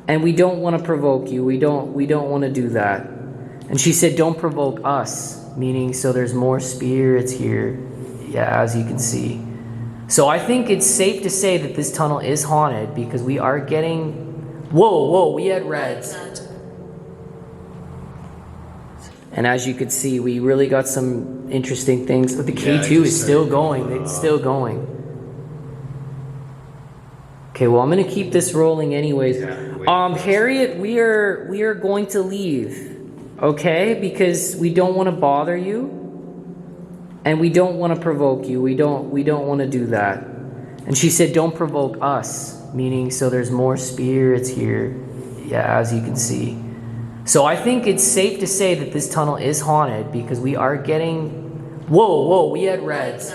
Speaker 1: and we don't want to provoke you. We don't want to do that. And she said, "Don't provoke us," meaning so there's more spirits here. Yeah, as you can see. So I think it's safe to say that this tunnel is haunted because we are getting. Whoa! We had reds. And as you could see, we really got some interesting things. But the K2 is still going. It's still going. Okay, well, I'm gonna keep this rolling anyways. Harriet, we are going to leave, okay? Because we don't want to bother you, and we don't want to provoke you. We don't want to do that. And she said, "Don't provoke us," meaning so there's more spirits here. Yeah, as you can see. So I think it's safe to say that this tunnel is haunted because we are getting. Whoa! We had reds.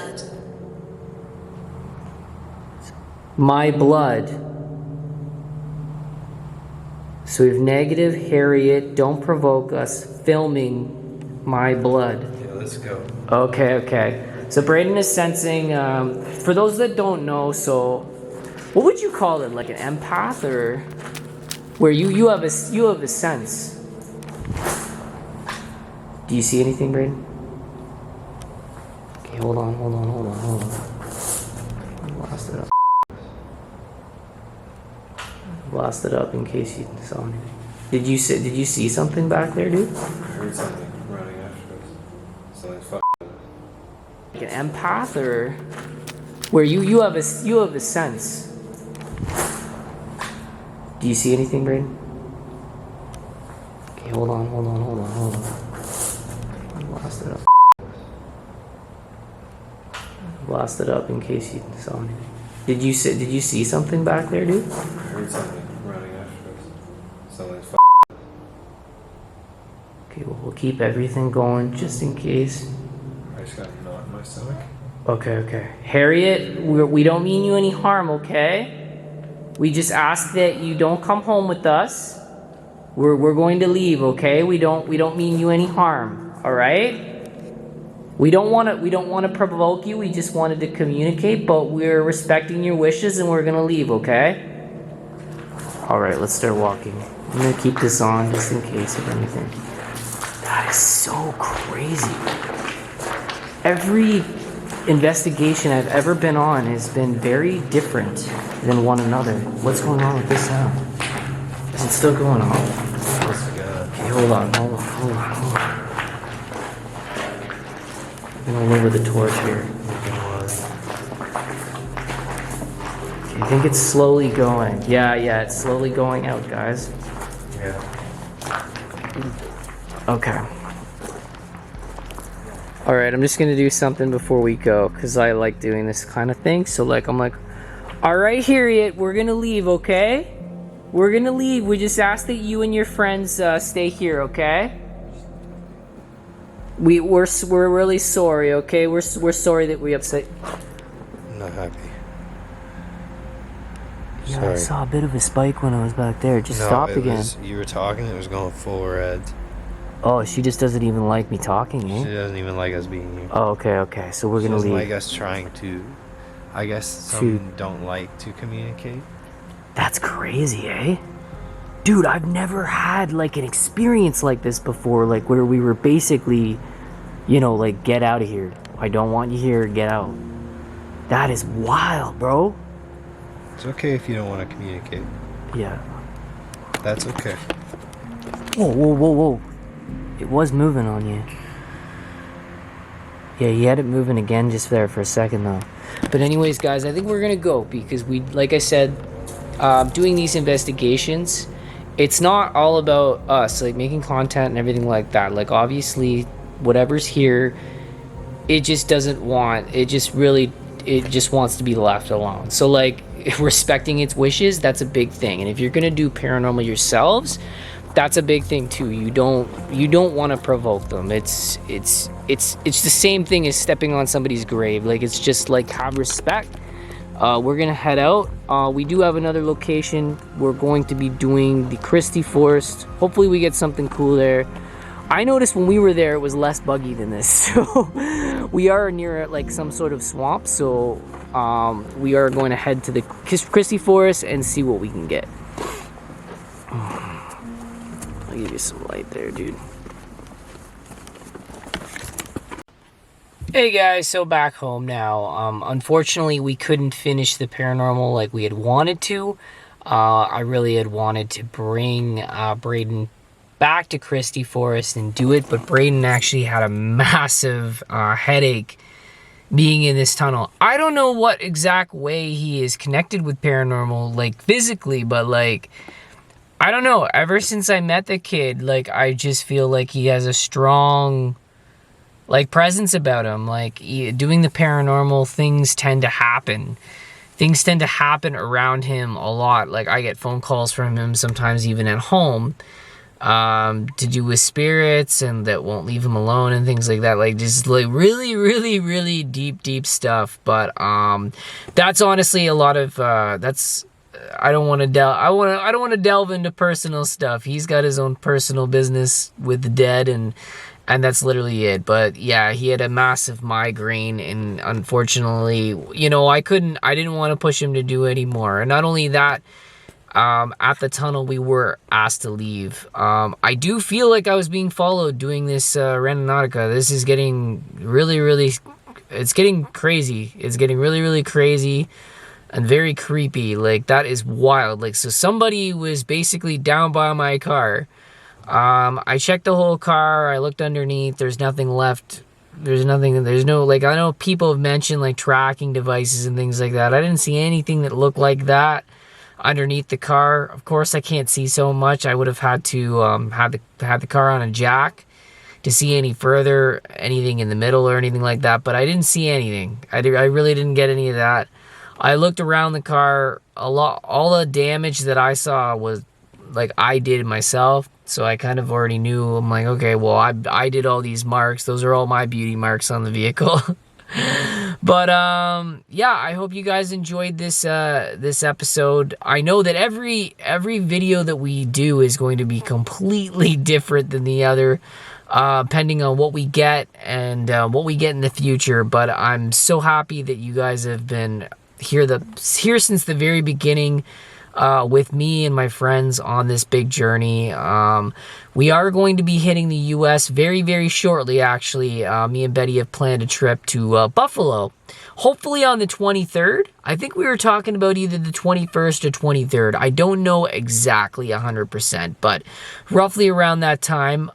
Speaker 1: My blood. So we have negative, Harriet, don't provoke us, filming my blood.
Speaker 3: Yeah, let's go.
Speaker 1: Okay. So Braden is sensing, for those that don't know, so what would you call it? Like an empath, or where you have a sense? Do you see anything, Braden? Okay, hold on. Blast it up in case you saw anything. Did you see something back there, dude?
Speaker 3: I heard something running after us. Something's fucking.
Speaker 1: Like an empath, or where you have a sense? Do you see anything, Braden? Okay, hold on. Blast it up in case you saw anything. Did you see something back there, dude?
Speaker 3: I heard something running after us. Something's fucking.
Speaker 1: Okay, well, we'll keep everything going just in case.
Speaker 3: I just got a knot in my stomach.
Speaker 1: Okay. Harriet, we don't mean you any harm, okay? We just ask that you don't come home with us. We're going to leave, okay? We don't mean you any harm, all right? We don't want to provoke you. We just wanted to communicate, but we're respecting your wishes and we're going to leave, okay? All right, let's start walking. I'm going to keep this on just in case of anything. That is so crazy. investigation I've ever been on has been very different than one another. What's going on with this sound? Is it still going on? Okay, hold on. I'm gonna lower the torch here. Okay, I think it's slowly going. Yeah, it's slowly going out, guys.
Speaker 3: Yeah.
Speaker 1: Okay. Alright, I'm just gonna do something before we go, because I like doing this kind of thing. So like, I'm like, alright, Harriet, we're gonna leave, okay? We're gonna leave. We just ask that you and your friends stay here, okay? We're really sorry, okay? We're sorry that we upset.
Speaker 3: I'm not happy.
Speaker 1: Yeah,
Speaker 3: Sorry.
Speaker 1: I saw a bit of a spike when I was back there. It just
Speaker 3: No,
Speaker 1: stopped
Speaker 3: it
Speaker 1: again.
Speaker 3: was, you were talking, it was going full red.
Speaker 1: Oh, she just doesn't even like me talking, eh?
Speaker 3: She doesn't even like us being here.
Speaker 1: Oh, okay. So we're
Speaker 3: She
Speaker 1: gonna
Speaker 3: doesn't
Speaker 1: leave.
Speaker 3: like us trying to. I guess some don't like to communicate.
Speaker 1: That's crazy, eh? Dude, I've never had like an experience like this before, like where we were basically, you know, like, get out of here. I don't want you here, get out. That is wild, bro.
Speaker 3: It's okay if you don't want to communicate.
Speaker 1: Yeah.
Speaker 3: That's okay.
Speaker 1: Whoa. It was moving on you. Yeah, you had it moving again just there for a second though. But anyways, guys, I think we're gonna go because we, like I said, doing these investigations, it's not all about us, like making content and everything like that. Like obviously, whatever's here, it just doesn't want, it just wants to be left alone. So like, respecting its wishes, that's a big thing. And if you're gonna do paranormal yourselves, that's a big thing too. You don't want to provoke them. It's the same thing as stepping on somebody's grave. Like, it's just like, have respect. We're gonna head out. We do have another location. We're going to be doing the Christie Forest. Hopefully we get something cool there. I noticed when we were there it was less buggy than this. So we are near like some sort of swamp. So we are going to head to the Christie Forest and see what we can get. I'll give you some light there, dude. Hey guys, so back home now. Unfortunately, we couldn't finish the paranormal like we had wanted to. I really had wanted to bring Braden back to Christie Forest and do it, but Braden actually had a massive headache being in this tunnel. I don't know what exact way he is connected with paranormal, like physically, but like, I don't know. Ever since I met the kid, like, I just feel like he has a strong, like, presence about him. Like, doing the paranormal, things tend to happen. Things tend to happen around him a lot. Like, I get phone calls from him sometimes even at home to do with spirits and that won't leave him alone and things like that. Like, just like really deep stuff. But that's honestly a lot of that's, I don't want to delve into personal stuff. He's got his own personal business with the dead, and that's literally it. But yeah, he had a massive migraine, and unfortunately, you know, I didn't want to push him to do any more. And not only that, at the tunnel we were asked to leave. I do feel like I was being followed doing this Randonautica. This is getting really, it's getting crazy. It's getting really crazy and very creepy. Like, that is wild. Like, so somebody was basically down by my car. I checked the whole car. I looked underneath. There's nothing left. There's no, like, I know people have mentioned like tracking devices and things like that. I didn't see anything that looked like that underneath the car. Of course, I can't see so much. I would have had to have the car on a jack to see any further, anything in the middle or anything like that. But I didn't see anything. I really didn't get any of that. I looked around the car a lot. All the damage that I saw was like I did myself. So I kind of already knew. I'm like, okay, well, I did all these marks. Those are all my beauty marks on the vehicle. But yeah, I hope you guys enjoyed this episode. I know that every video that we do is going to be completely different than the other, depending on what we get and what we get in the future. But I'm so happy that you guys have been here since the very beginning. with me and my friends on this big journey. We are going to be hitting the U.S. very, very shortly, actually. Me and Betty have planned a trip to Buffalo, hopefully on the 23rd. I think we were talking about either the 21st or 23rd. I don't know exactly 100%, but roughly around that time.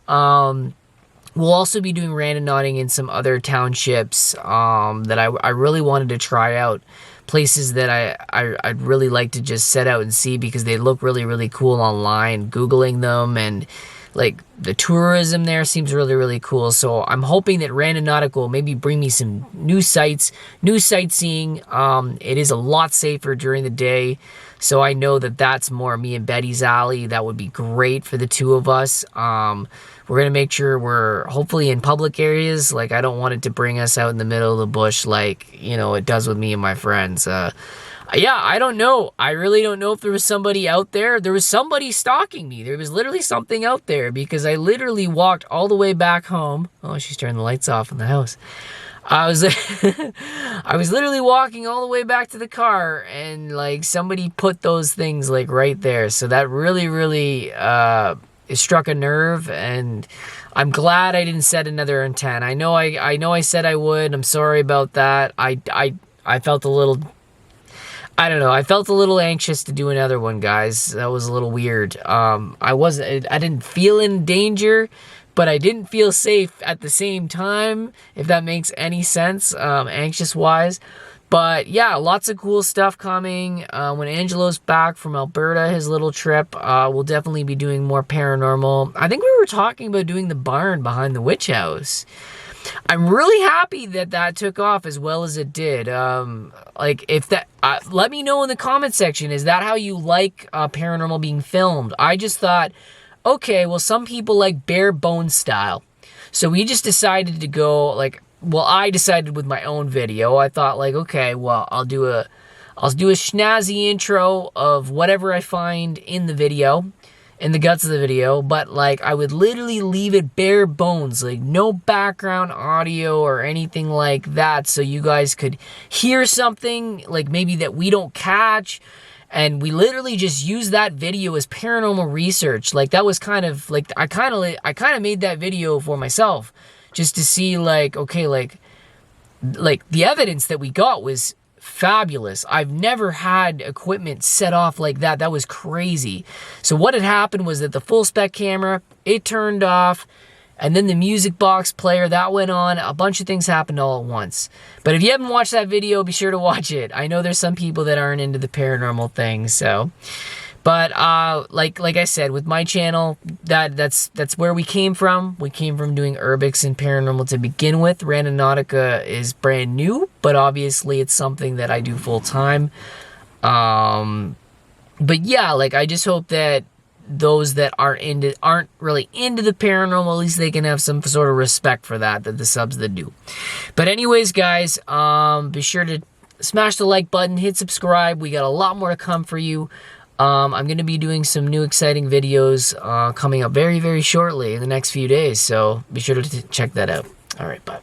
Speaker 1: We'll also be doing randonauting in some other townships that I really wanted to try out. Places that I'd really like to just set out and see because they look really, really cool online. Googling them and like the tourism there seems really, really cool. So I'm hoping that Randonautica will maybe bring me some new sights, new sightseeing. It is a lot safer during the day. So I know that that's more me and Betty's alley. That would be great for the two of us. We're going to make sure we're hopefully in public areas. Like, I don't want it to bring us out in the middle of the bush like, you know, it does with me and my friends. Yeah, I don't know. I really don't know if there was somebody out there. There was somebody stalking me. There was literally something out there because I literally walked all the way back home. Oh, she's turning the lights off in the house. I was I was literally walking all the way back to the car and like somebody put those things like right there. So that really, really it struck a nerve, and I'm glad I didn't set another intent. I know I said I would. I'm sorry about that. I felt a little, I don't know. I felt a little anxious to do another one, guys. That was a little weird. I didn't feel in danger, but I didn't feel safe at the same time, if that makes any sense, anxious-wise. But yeah, lots of cool stuff coming. When Angelo's back from Alberta, his little trip, we'll definitely be doing more paranormal. I think we were talking about doing the barn behind the witch house. I'm really happy that that took off as well as it did. Like, if that, let me know in the comment section, is that how you like paranormal being filmed? I just thought, okay, well, some people like bare bones style. So we just decided to go, like, well, I decided with my own video. I thought, like, okay, well, I'll do a snazzy intro of whatever I find in the video, in the guts of the video, but, like, I would literally leave it bare bones, like, no background audio or anything like that, so you guys could hear something, like, maybe that we don't catch. And we literally just used that video as paranormal research. Like, that was kind of, like, I kind of made that video for myself. Just to see, like, okay, like the evidence that we got was fabulous. I've never had equipment set off like that. That was crazy. So what had happened was that the full spec camera, it turned off. And then the music box player, that went on. A bunch of things happened all at once. But if you haven't watched that video, be sure to watch it. I know there's some people that aren't into the paranormal thing, so. But like I said, with my channel, that's where we came from. We came from doing urbex and paranormal to begin with. Randonautica is brand new, but obviously it's something that I do full time. But yeah, like, I just hope that those that aren't really into the paranormal, at least they can have some sort of respect for that the subs that do. But anyways, guys, be sure to smash the like button, hit subscribe. We got a lot more to come for you. I'm going to be doing some new exciting videos coming up very, very shortly in the next few days, so be sure to check that out. All right, bye.